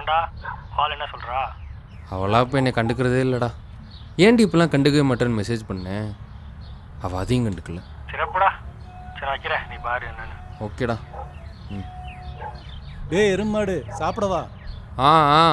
அப்புறம்டா hall என்ன சொல்கிறா? அவளாக இப்போ என்னை கண்டுக்கிறதே இல்லைடா. ஏன்டி இப்போலாம் கண்டுக்கவே மாட்டேன்னு மெசேஜ் பண்ணேன். அவள் அதையும் கண்டுக்கல. சிறப்புடா. சரி வைக்கிறேன், நீ பாரு என்னன்னு. ஓகேடா. ம். டேய் எருமாடு சாப்பிடவா? ஆ ஆ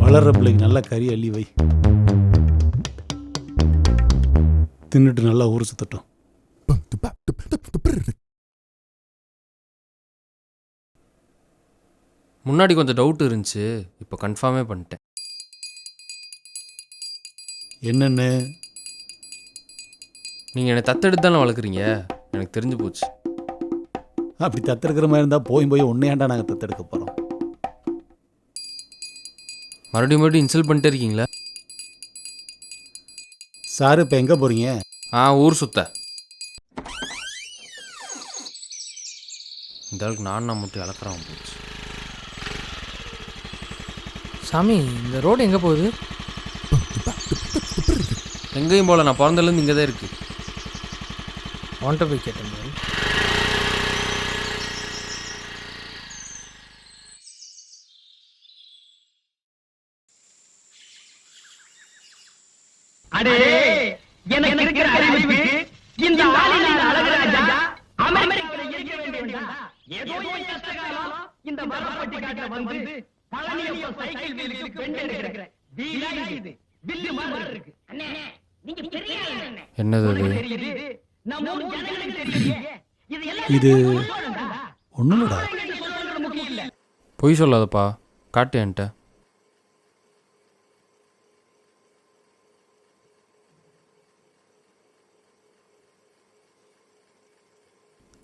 வளர்ற பிள்ளைக்கு நல்லா கறி அள்ளி வை, தின்னுட்டு நல்லா ஊர் சுத்தட்டும். முன்னாடி கொஞ்சம் டவுட் இருந்துச்சு, இப்போ கன்ஃபார்மே பண்ணிட்டேன். என்னென்னு? நீங்கள் என்னை தத்தெடுத்து தானே வளர்க்குறீங்க, எனக்கு தெரிஞ்சு போச்சு. அப்படி தத்தெடுக்கிற மாதிரி இருந்தால் போய் ஒன்னையாண்டா நாங்கள் தத்தெடுக்க போகிறோம். மறுபடியும் இன்சல்ட் பண்ணிட்டே இருக்கீங்களா? சார் இப்போ எங்கே போகிறீங்க? ஊர் சுத்த. இந்த அளவுக்கு நான் மட்டும் இழக்கிறான் போச்சு. சாமி, இந்த ரோடு எங்கே போகுது? எங்கேயும் போகல, நான் பிறந்ததுலேருந்து இங்கே தான் இருக்குது. அவன்கிட்ட போய் கேட்டேன். அடே, எனக்கு இருக்கிற அறிவுக்கு இந்த ஆளினார் அழகுராஜா அமெரிக்காவில் இருக்க வேண்டியவன்டா. ஏதோ என் கஷ்டகாலம் இந்த மரப்பட்டி காட்டுல வந்து பழனியப்ப சைக்கிள் வீலுக்கு பெண்ட் எடுக்கிற வீலா இது வில்லு மாதிரி இருக்கு. அண்ணே, நீங்க பெரிய ஆளு அண்ணே. என்னது அது? தெரியுது, நம்ம ஊர் ஜனங்களுக்கு தெரியுது. இது ஒன்றும் இல்லடா. முக்கியம் இல்ல. பொய் சொல்லாதப்பா, காட்டு என்கிட்ட.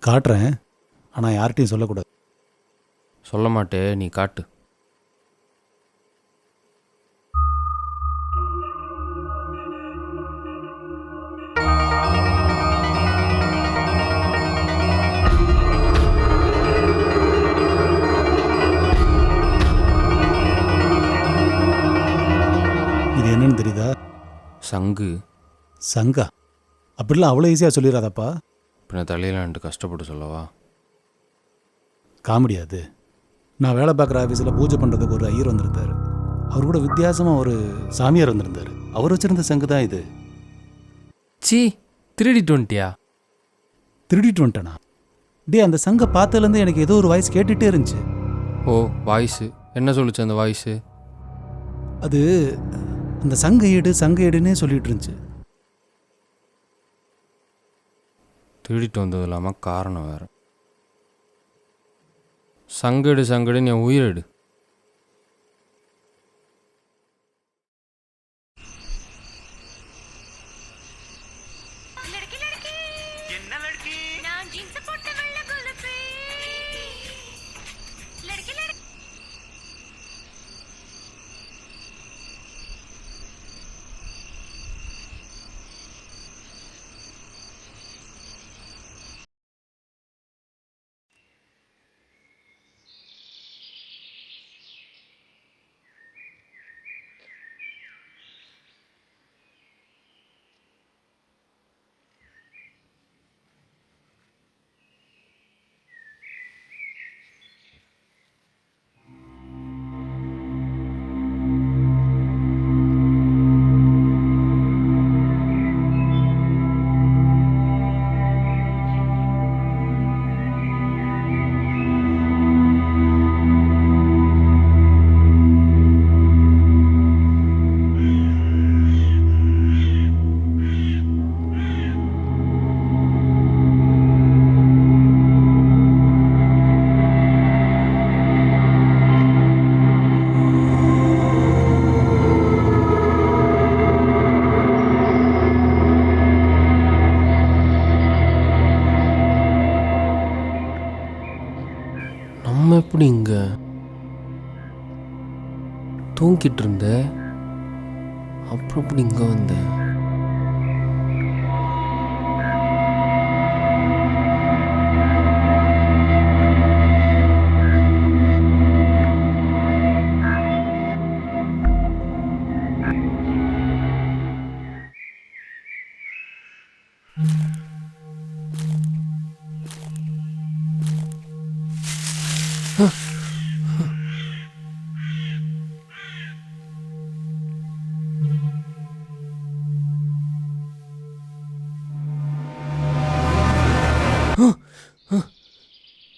காட்டுறேன், ஆனால் யார்கிட்டையும் சொல்லக்கூடாது. சொல்ல மாட்டே, நீ காட்டு. இது என்னன்னு தெரியுதா? சங்கு. சங்கா? அப்படிலாம் அவ்வளோ ஈஸியாக சொல்லிடாதப்பா. பின்ன தலையிலான்ட்டு கஷ்டப்பட்டு சொல்லவா? காமெடியாது. நான் வேலை பார்க்குற ஆஃபீஸில் பூஜை பண்ணுறதுக்கு ஒரு ஐயர் வந்திருந்தார். அவர் கூட வித்தியாசமாக ஒரு சாமியார் வந்திருந்தார். அவர் வச்சுருந்த சங்கு தான் இது. சி, திருடிட்டு வந்துட்டியா? திருடிட்டு வந்துட்டேனா? டே, அந்த சங்கை பார்த்ததுலேருந்து எனக்கு ஏதோ ஒரு வாய்ஸ் கேட்டுகிட்டே இருந்துச்சு. ஓ, வாய்ஸு என்ன சொல்லுச்சு அந்த வாய்ஸு? அது அந்த சங்க ஏடுன்னே சொல்லிட்டு இருந்துச்சு. திருடிட்டு வந்தது இல்லாமல் காரணம் வேறு. சங்கடுன்னு என் உயிரெடு. நம்ம எப்படி இங்கே தூங்கிட்டு இருந்த? அப்புறம் எப்படி இங்கே வந்த?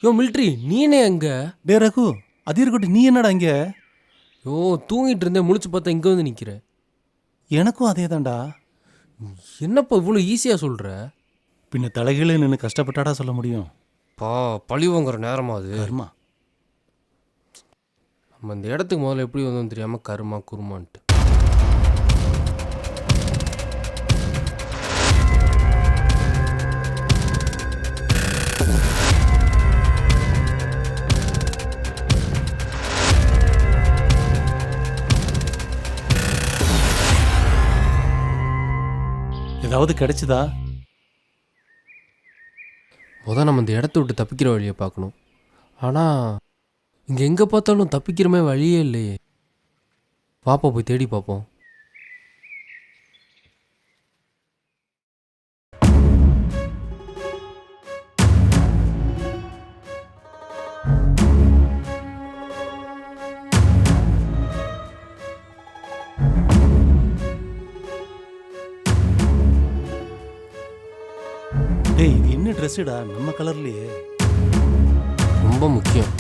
யோ மிலிட்ரி நீனே எங்க? டே ரகு, அது இருக்கட்டும், நீ என்னடா இங்கே? யோ தூங்கிட்டு இருந்தேன், முழிச்சு பார்த்தா இங்கே வந்து நிற்கிற. எனக்கும் அதே தான்டா. என்னப்பா இவ்வளோ ஈஸியாக சொல்கிற? பின்ன தலைகீழே நின்று கஷ்டப்பட்டாடா சொல்ல முடியும். பா பழி வாங்குற நேரமா அது? கர்மா. நம்ம இந்த இடத்துக்கு முதல்ல எப்படி வந்தோம் தெரியாமல் கருமா குருமான்ட்டு. ஏதாவது கிடைச்சதா? நம்ம இந்த இடத்த விட்டு தப்பிக்கிற வழியை பார்க்கணும். ஆனால் இங்கே எங்கே பார்த்தாலும் தப்பிக்கிறமே வழியே இல்லையே. பாப்பா போய் தேடி பார்ப்போம். டேய், இது என்ன ட்ரெஸ்ஸுடா, நம்ம கலர்லையே. ரொம்ப முக்கியம்.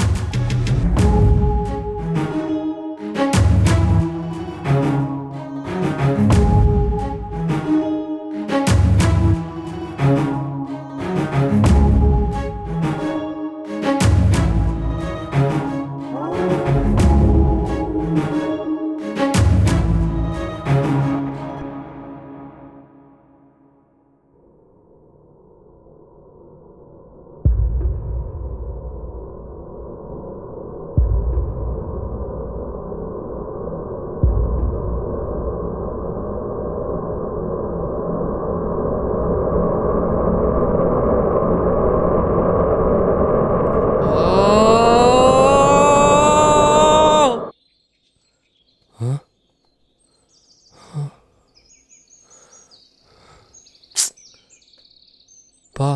பா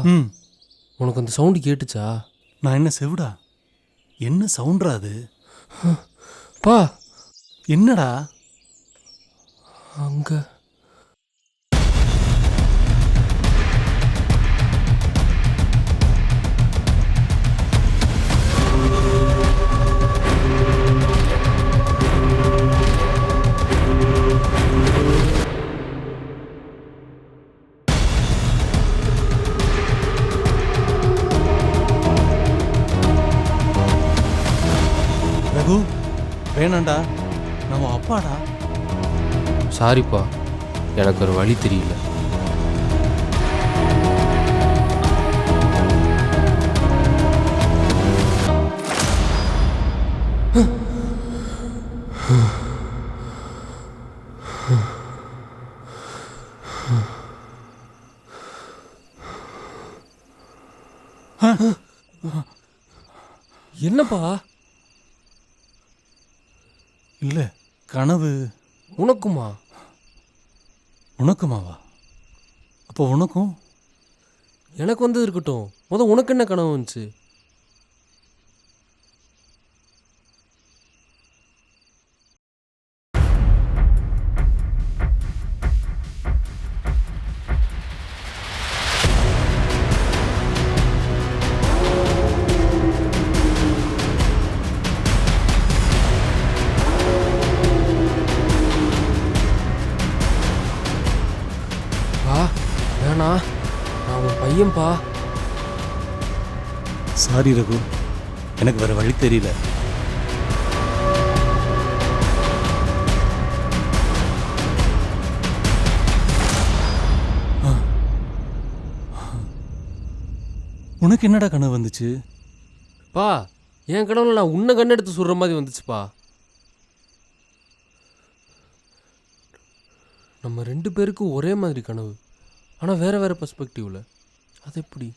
உனக்கு அந்த சவுண்டு கேட்டுச்சா? நான் என்ன செவிடா? என்ன சவுண்டா அது? பா என்னடா அங்க? ரகு, வேணாண்டா, நம்ம அப்பாடா. சாரிப்பா, எனக்கு ஒரு வழி தெரியல. என்னப்பா? இல்லை, கனவு. உனக்குமா? உனக்குமாவா? அப்போ உனக்கும்? எனக்கு வந்தது இருக்கட்டும், உனக்கு என்ன கனவு வந்துச்சு? வேணா, நான் உன் பையன்பா. சாரி ரகு, எனக்கு வேற வழி தெரியல. உனக்கு என்னடா கனவு வந்துச்சு? பா என் கனவுல நான் உன்னை கண்ணெடுத்து சுடுற மாதிரி வந்துச்சுப்பா. நம்ம 2 பேருக்கும் ஒரே மாதிரி கனவு, ஆனால் வேறு வேறு பெர்ஸ்பெக்டிவில். அது எப்படி?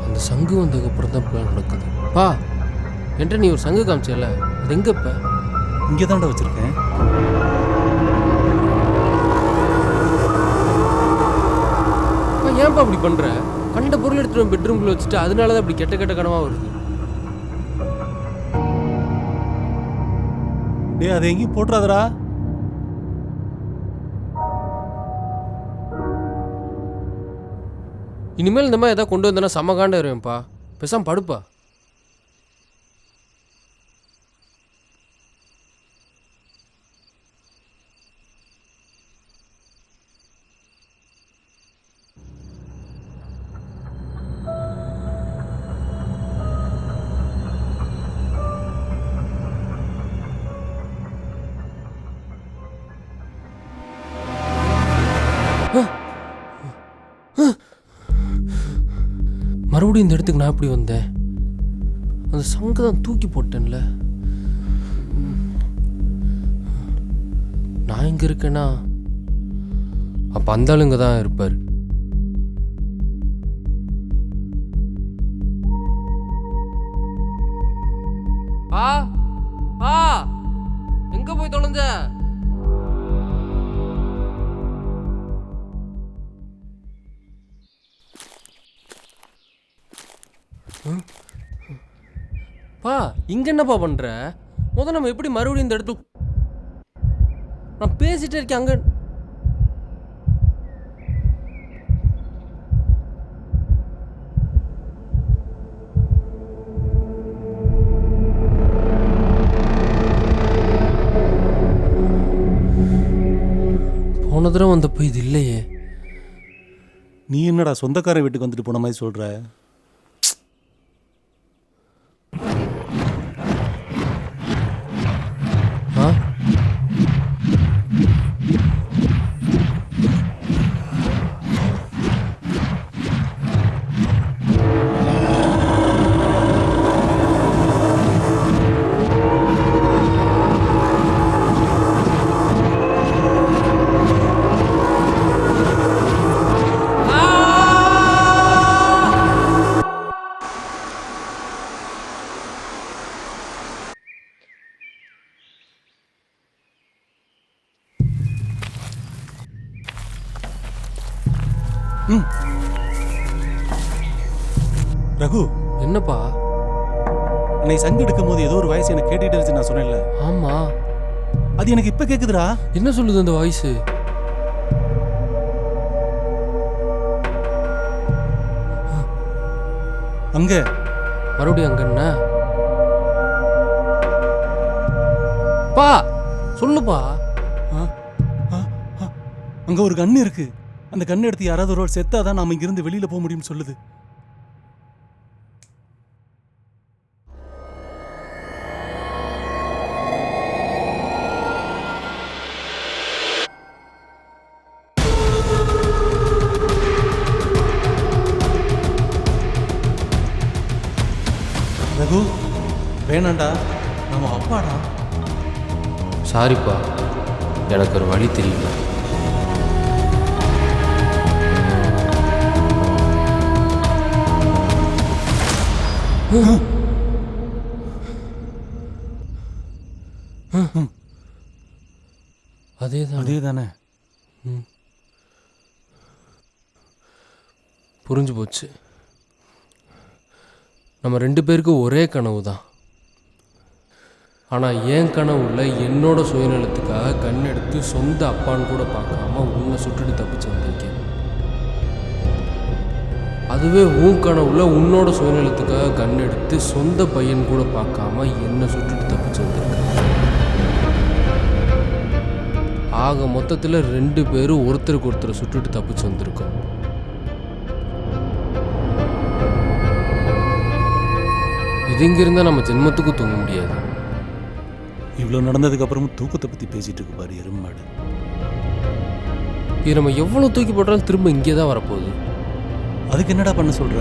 அந்த சங்கு வந்ததுக்கப்புறம் தான் இப்படிலாம் நடக்குது. பா என்கிட்ட நீ ஒரு சங்கு காமிச்சல, அது எங்கே இப்போ? இங்கே தான்டா வச்சிருக்கேன். ஏன்பா அப்படி பண்ற? கண்ட பொருள் எடுத்துட்டு பெட்ரூம்குள்ள வச்சுட்டு அதனாலதான் அப்படி கெட்ட கெட்ட கனவா வருது. டேய் அதை எங்கேயும் போட்டுறாதடா. இனிமேல் இந்த மாதிரி ஏதாவது கொண்டு வந்தேன்னா செம்ம வருவேன்ப்பா. பேசாம படுப்பா. மறுபடியும் இந்த இடத்துக்கு நான் எப்படி வந்தேன்? அந்த சங்கு தான் தூக்கி போட்டேன்ல. நான் இங்க இருக்கேன்னா அப்ப அந்த ஆளுங்க தான் இருப்பாரு. எங்க போய் தொலைஞ்ச? பா இங்க என்னப்பா பண்ற? முதல்ல நம்ம எப்படி மறுபடியும் இந்த இடத்துக்கு? நான் பேசிட்டே இருக்கேன். அங்க போன தடவை வந்தப்போ இது இல்லையே. நீ என்னடா சொந்தக்காரன் வீட்டுக்கு வந்துட்டு போன மாதிரி சொல்ற? ரகு என்னப்பா? அன்னைக்கு சங்கு எடுக்கும் போது ஏதோ ஒரு வாய்ஸ் எனக்கு கேட்டுட்டு இருந்துச்சு, நான் சொன்னேன்ல. ஆமா, அது எனக்கு இப்ப கேக்குதுடா. என்ன சொல்லுது அந்த வாய்ஸ்? அங்க மறுபடியும் அங்க என்ன பா? சொல்லுப்பா. அங்க ஒரு கண்ணு இருக்கு. அந்த கண்ணை எடுத்து யாராவது ஒரு செத்தாதான் நாம இங்கிருந்து வெளியில போக முடியும்னு சொல்லுது. ரகு வேணாண்டா, நம்ம அப்பாடா. சாரிப்பா, எனக்கு ஒரு வழி தெரியல. அதேதானே. புரிஞ்சு போச்சு. நம்ம 2 பேருக்கும் ஒரே கனவு தான். ஆனால் என் கனவுல என்னோட சுயநலத்துக்காக கண்ணெடுத்து சொந்த அப்பான்னு கூட பார்க்காம உன்னை சுட்டுட்டு தப்பிச்சு வந்திருக்கேன். அதுவே உன் கனவுல உன்னோட சுயநலத்துக்காக கண்ணெடுத்து சொந்த பையன் கூட பார்க்காம என்னை சுட்டுட்டு தப்பிச்சு வந்திருக்கேன். ஆக மொத்தத்தில் 2 பேரும் ஒருத்தருக்கு ஒருத்தரை சுட்டுட்டு தப்பிச்சு வந்திருக்கோம். இது இங்க இருந்தா நம்ம ஜென்மத்துக்கும் தூங்க முடியாது. இவ்வளோ நடந்ததுக்கு அப்புறமும் தூக்கத்தை பத்தி பேசிட்டு இருக்கு பாரு எருமாடு. இது நம்ம எவ்வளவு தூக்கி போட்டாலும் திரும்ப இங்கே தான் வரப்போகுது. அதுக்கு என்னடா பண்ண சொல்ற?